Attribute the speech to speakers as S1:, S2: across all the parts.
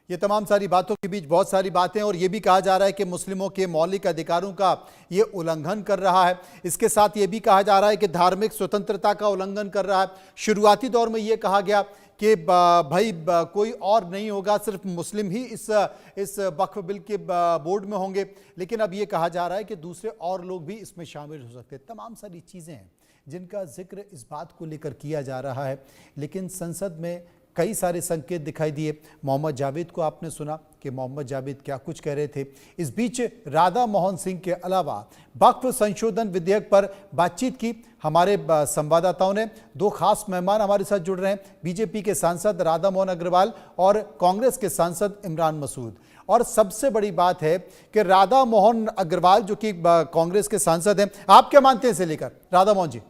S1: ये तमाम सारी बातों के बीच बहुत सारी बातें, और ये भी कहा जा रहा है कि मुस्लिमों के मौलिक अधिकारों का ये उल्लंघन कर रहा है। इसके साथ ये भी कहा जा रहा है कि धार्मिक स्वतंत्रता का उल्लंघन कर रहा है। शुरुआती दौर में ये कहा गया कि भाई कोई और नहीं होगा, सिर्फ मुस्लिम ही इस वक्फ बिल के बोर्ड में होंगे, लेकिन अब ये कहा जा रहा है कि दूसरे और लोग भी इसमें शामिल हो सकते हैं। तमाम सारी चीज़ें हैं जिनका जिक्र इस बात को लेकर किया जा रहा है, लेकिन संसद में कई सारे संकेत दिखाई दिए। मोहम्मद जावेद को आपने सुना कि मोहम्मद जावेद क्या कुछ कह रहे थे। इस बीच राधा मोहन सिंह के अलावा वक्फ संशोधन विधेयक पर बातचीत की हमारे संवाददाताओं ने। दो खास मेहमान हमारे साथ जुड़ रहे हैं, बीजेपी के सांसद राधा मोहन अग्रवाल और कांग्रेस के सांसद इमरान मसूद। और सबसे बड़ी बात है कि राधा मोहन अग्रवाल जो कि कांग्रेस के सांसद हैं, आप क्या मानते हैं इसे लेकर? राधा मोहन जी।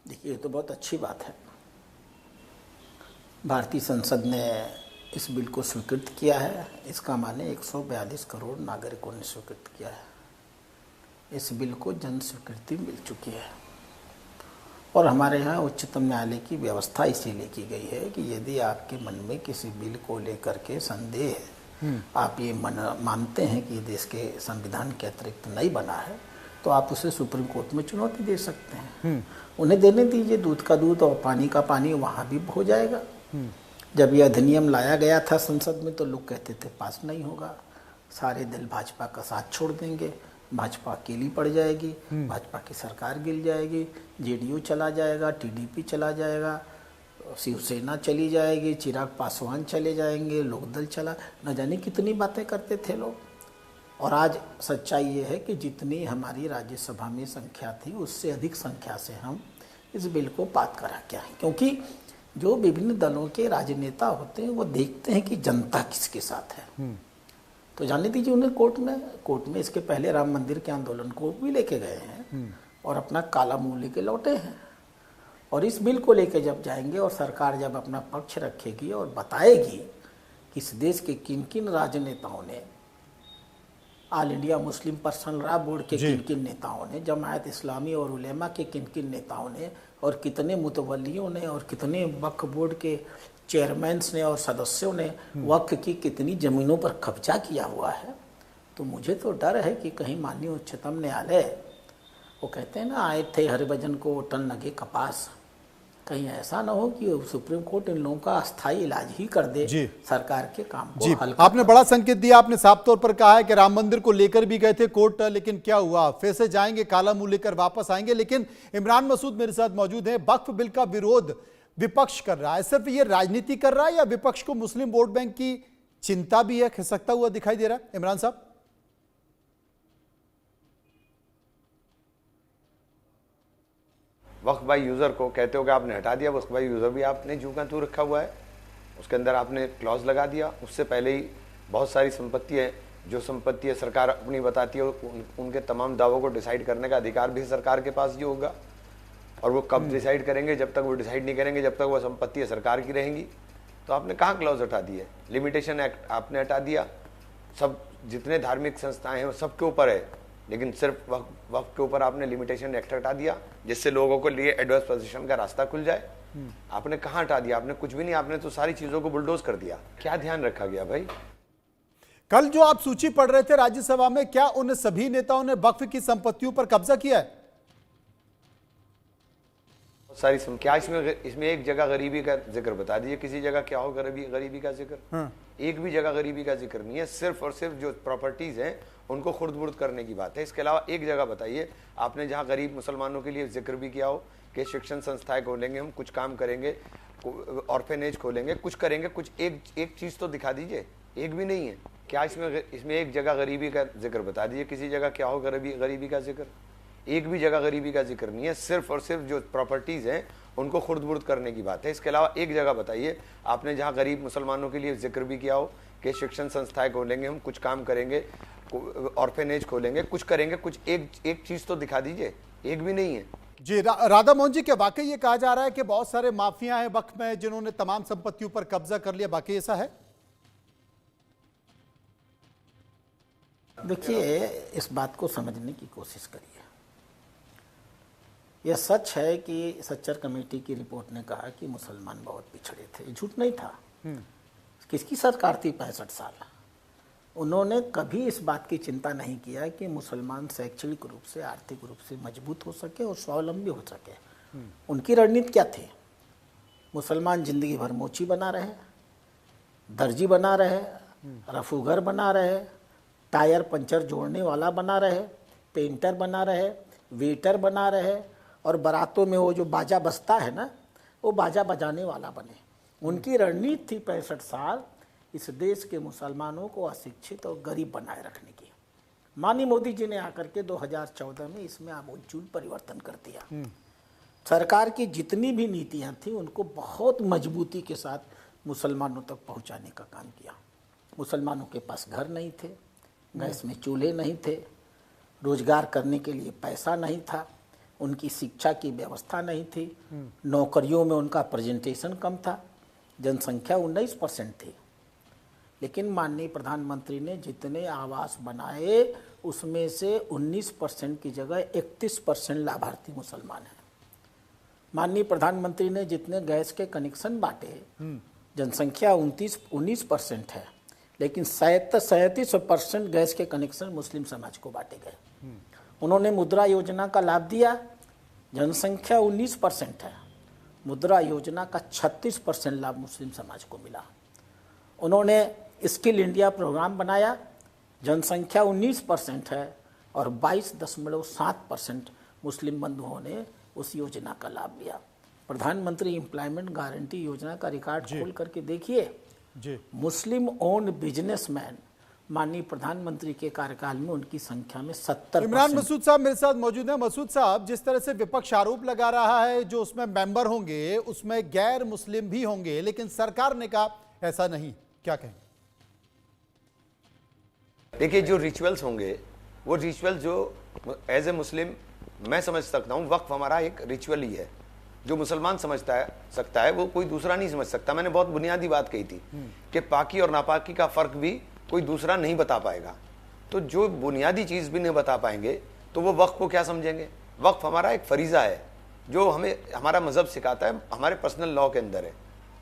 S2: देखिए, ये तो बहुत अच्छी बात है। भारतीय संसद ने इस बिल को स्वीकृत किया है। इसका माने 142 करोड़ नागरिकों ने स्वीकृत किया है। इस बिल को जन स्वीकृति मिल चुकी है और हमारे यहाँ उच्चतम न्यायालय की व्यवस्था इसीलिए की गई है कि यदि आपके मन में किसी बिल को लेकर के संदेह है, आप ये मानते हैं कि ये देश के संविधान के अतिरिक्त नहीं बना है, तो आप उसे सुप्रीम कोर्ट में चुनौती दे सकते हैं। उन्हें देने दीजिए, दूध का दूध और पानी का पानी वहाँ भी हो जाएगा। जब यह अधिनियम लाया गया था संसद में तो लोग कहते थे पास नहीं होगा, सारे दल भाजपा का साथ छोड़ देंगे, भाजपा अकेली पड़ जाएगी, भाजपा की सरकार गिर जाएगी, जेडीयू चला जाएगा, टीडीपी चला जाएगा, शिवसेना चली जाएगी, चिराग पासवान चले जाएंगे, लोकदल चला, न जाने कितनी बातें करते थे लोग। और आज सच्चाई ये है कि जितनी हमारी राज्यसभा में संख्या थी उससे अधिक संख्या से हम इस बिल को पास करा के आए, क्योंकि जो विभिन्न दलों के राजनेता होते हैं वो देखते हैं कि जनता किसके साथ है। तो जाने दीजिए, उन्हें कोर्ट में इसके पहले राम मंदिर के आंदोलन को भी लेके गए हैं और अपना काला मुंह लेके लौटे हैं। और इस बिल को लेके जब जाएंगे और सरकार जब अपना पक्ष रखेगी और बताएगी कि इस देश के किन किन राजनेताओं ने, all India Muslim personal law board के किन किन नेताओं ने, जमायत इस्लामी और उलेमा के किन किन नेताओं ने, और कितने मुतवल्लियों ने, और कितने वक्फ बोर्ड के चेयरमैन्स ने और सदस्यों ने वक्फ की कितनी ज़मीनों पर कब्जा किया हुआ है, तो मुझे तो डर है कि कहीं माननीय उच्चतम न्यायालय, वो कहते हैं ना, आए थे हरिभजन को टन लगे कपास, कहीं ऐसा ना हो कि सुप्रीम कोर्ट इन लोगों का अस्थायी इलाज ही कर दे सरकार के काम को हल्का।
S1: आपने बड़ा संकेत दिया, आपने साफ तौर पर कहा है कि राम मंदिर को लेकर भी गए थे कोर्ट, लेकिन क्या हुआ, फिर से जाएंगे, काला मुंह लेकर वापस आएंगे। लेकिन इमरान मसूद मेरे साथ मौजूद हैं। वक्फ बिल का विरोध विपक्ष कर रहा है, सिर्फ ये राजनीति कर रहा है या विपक्ष को मुस्लिम वोट बैंक की चिंता भी है, खिसकता हुआ दिखाई दे रहा है? इमरान साहब।
S3: वक्फ बाई यूज़र को कहते हो कि आपने हटा दिया, वक्फ बाई यूज़र भी आपने जू का तू रखा हुआ है, उसके अंदर आपने क्लॉज लगा दिया। उससे पहले ही बहुत सारी संपत्ति है, जो संपत्ति है सरकार अपनी बताती है, उनके तमाम दावों को डिसाइड करने का अधिकार भी सरकार के पास ही होगा। और वो कब डिसाइड करेंगे? जब तक वो डिसाइड नहीं करेंगे, जब तक वो संपत्ति सरकार की रहेंगी। तो आपने कहाँ क्लॉज हटा दिए? लिमिटेशन एक्ट आपने हटा दिया। सब जितने धार्मिक संस्थाएं हैं वो सबके ऊपर है, लेकिन सिर्फ वक्फ के ऊपर आपने लिमिटेशन एक्ट हटा दिया, जिससे लोगों को लिए एडवर्स पोजीशन का रास्ता खुल जाए। आपने कहाँ हटा दिया? आपने कुछ भी नहीं, आपने तो सारी चीजों को बुलडोज कर दिया। क्या ध्यान रखा गया भाई?
S1: कल जो आप सूची पढ़ रहे थे राज्यसभा में, क्या उन सभी नेताओं ने वक्फ की संपत्तियों पर कब्जा किया है?
S3: सारी क्या इसमें एक जगह गरीबी का जिक्र बता दीजिए, किसी जगह क्या हो गरीबी का जिक्र? एक भी जगह गरीबी का जिक्र नहीं है। सिर्फ और सिर्फ जो प्रॉपर्टीज हैं उनको खुर्द बुर्द करने की बात है। इसके अलावा एक जगह बताइए आपने जहां गरीब मुसलमानों के लिए जिक्र भी किया हो कि शिक्षण संस्थाएं खोलेंगे, हम कुछ काम करेंगे, ऑर्फेनेज खोलेंगे, कुछ करेंगे, कुछ एक चीज तो दिखा दीजिए। एक भी नहीं है। क्या इसमें एक जगह गरीबी का जिक्र बता दीजिए, किसी जगह क्या हो गरीबी का जिक्र? एक भी जगह गरीबी का जिक्र नहीं है। सिर्फ और सिर्फ जो प्रॉपर्टीज हैं उनको खुर्द बुर्द करने की बात है। इसके अलावा एक जगह बताइए आपने जहां गरीब मुसलमानों के लिए जिक्र भी किया हो कि शिक्षण संस्थाएं खोलेंगे, हम कुछ काम करेंगे, ऑर्फेनेज खोलेंगे, कुछ करेंगे, कुछ एक चीज तो दिखा दीजिए। एक भी नहीं है।
S1: जी राधा मोहन जी, क्या वाकई ये कहा जा रहा है कि बहुत सारे माफिया हैं वक्फ में जिन्होंने तमाम संपत्तियों पर कब्जा कर लिया? वाकई ऐसा है?
S2: देखिए, इस बात को समझने की कोशिश करिए। यह सच है कि सच्चर कमेटी की रिपोर्ट ने कहा कि मुसलमान बहुत पिछड़े थे, ये झूठ नहीं था। किसकी सरकार थी 65 साल? उन्होंने कभी इस बात की चिंता नहीं किया कि मुसलमान शैक्षणिक रूप से, आर्थिक रूप से मजबूत हो सके और स्वावलंबी हो सके। उनकी रणनीति क्या थी? मुसलमान जिंदगी भर मोची बना रहे, दर्जी बना रहे, रफूगर बना रहे, टायर पंचर जोड़ने वाला बना रहे, पेंटर बना रहे, वेटर बना रहे, और बारातों में वो जो बाजा बजता है ना, वो बाजा बजाने वाला बने। उनकी रणनीति थी 65 साल इस देश के मुसलमानों को अशिक्षित और गरीब बनाए रखने की। माननीय मोदी जी ने आकर के 2014 में इसमें आमूलचूल परिवर्तन कर दिया। सरकार की जितनी भी नीतियां थी उनको बहुत मजबूती के साथ मुसलमानों तक पहुंचाने का काम किया। मुसलमानों के पास घर नहीं थे, गैस में चूल्हे नहीं थे, रोजगार करने के लिए पैसा नहीं था, उनकी शिक्षा की व्यवस्था नहीं थी, नौकरियों में उनका प्रेजेंटेशन कम था, जनसंख्या 19% थी। लेकिन माननीय प्रधानमंत्री ने जितने आवास बनाए उसमें से 19% की जगह 31% लाभार्थी मुसलमान हैं। माननीय प्रधानमंत्री ने जितने गैस के कनेक्शन बांटे, जनसंख्या 19% है, लेकिन 37% गैस के कनेक्शन मुस्लिम समाज को बांटे गए। उन्होंने मुद्रा योजना का लाभ दिया, जनसंख्या 19% है, मुद्रा योजना का 36% लाभ मुस्लिम समाज को मिला। उन्होंने स्किल इंडिया प्रोग्राम बनाया, जनसंख्या 19% है और 22.7% मुस्लिम बंधुओं ने उस योजना का लाभ लिया। प्रधानमंत्री एम्प्लॉयमेंट गारंटी योजना का रिकॉर्ड खोल करके देखिए, मुस्लिम ओन बिजनेसमैन माननीय प्रधानमंत्री के कार्यकाल में उनकी संख्या में 70%।
S1: इमरान मसूद साहब मेरे साथ मौजूद हैं। मसूद साहब, जिस तरह से विपक्ष आरोप लगा रहा है जो उसमें मेंबर होंगे उसमें गैर मुस्लिम भी होंगे, लेकिन सरकार ने कहा ऐसा नहीं, क्या कहें?
S3: देखिए, जो रिचुअल्स होंगे वो रिचुअल जो एज ए मुस्लिम मैं समझ सकता हूँ, वक्फ हमारा एक रिचुअल ही है। जो मुसलमान सकता है वो कोई दूसरा नहीं समझ सकता। मैंने बहुत बुनियादी बात कही थी कि पाकी और नापाकी का फर्क भी कोई दूसरा नहीं बता पाएगा। तो जो बुनियादी चीज भी नहीं बता पाएंगे तो वो वक्फ को क्या समझेंगे? वक्फ हमारा एक फरीजा है जो हमें हमारा मजहब सिखाता है, हमारे पर्सनल लॉ के अंदर है।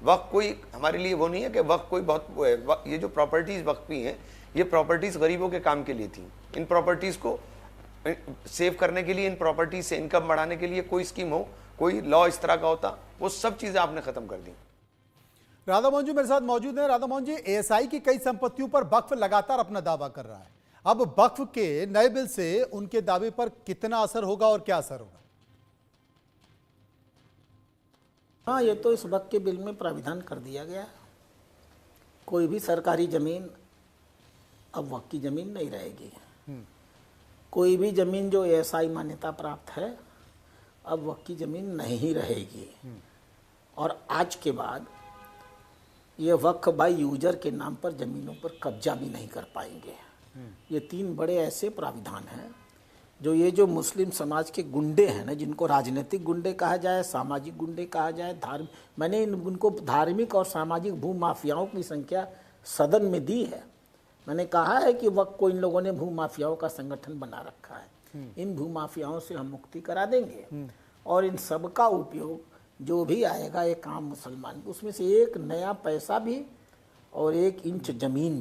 S3: वक्फ कोई हमारे लिए वो नहीं है कि वक्फ कोई बहुत ये जो प्रॉपर्टीज वक्फी हैं, ये प्रॉपर्टीज गरीबों के काम के लिए थी। इन प्रॉपर्टीज को सेव करने के लिए, इन प्रॉपर्टीज से इनकम बढ़ाने के लिए कोई स्कीम हो, कोई लॉ इस तरह का होता, वो सब चीजें आपने खत्म कर दी।
S1: राधा मोहन जी मेरे साथ मौजूद हैं। राधा मोहन जी, एएसआई की कई संपत्तियों पर वक्फ लगातार अपना दावा कर रहा है। अब वक्फ के नए बिल से उनके दावे पर कितना असर होगा और क्या असर होगा?
S2: हाँ, ये तो इस वक्त के बिल में प्राविधान कर दिया गया। कोई भी सरकारी जमीन अब वक्त की जमीन नहीं रहेगी। कोई भी जमीन जो एएसआई मान्यता प्राप्त है अब वक्त की जमीन नहीं रहेगी। और आज के बाद ये वक्फ बाय यूजर के नाम पर जमीनों पर कब्जा भी नहीं कर पाएंगे। ये 3 बड़े ऐसे प्राविधान हैं जो ये जो मुस्लिम समाज के गुंडे हैं ना, जिनको राजनीतिक गुंडे कहा जाए, सामाजिक गुंडे कहा जाए, मैंने उनको धार्मिक और सामाजिक भूमाफियाओं की संख्या सदन में दी है। मैंने कहा है कि वक्त को इन लोगों ने भूमाफियाओं का संगठन बना रखा है। इन भूमाफियाओं से हम मुक्ति करा देंगे और इन सब का उपयोग जो भी आएगा एक आम मुसलमान, उसमें से एक नया पैसा भी और 1 इंच जमीन भी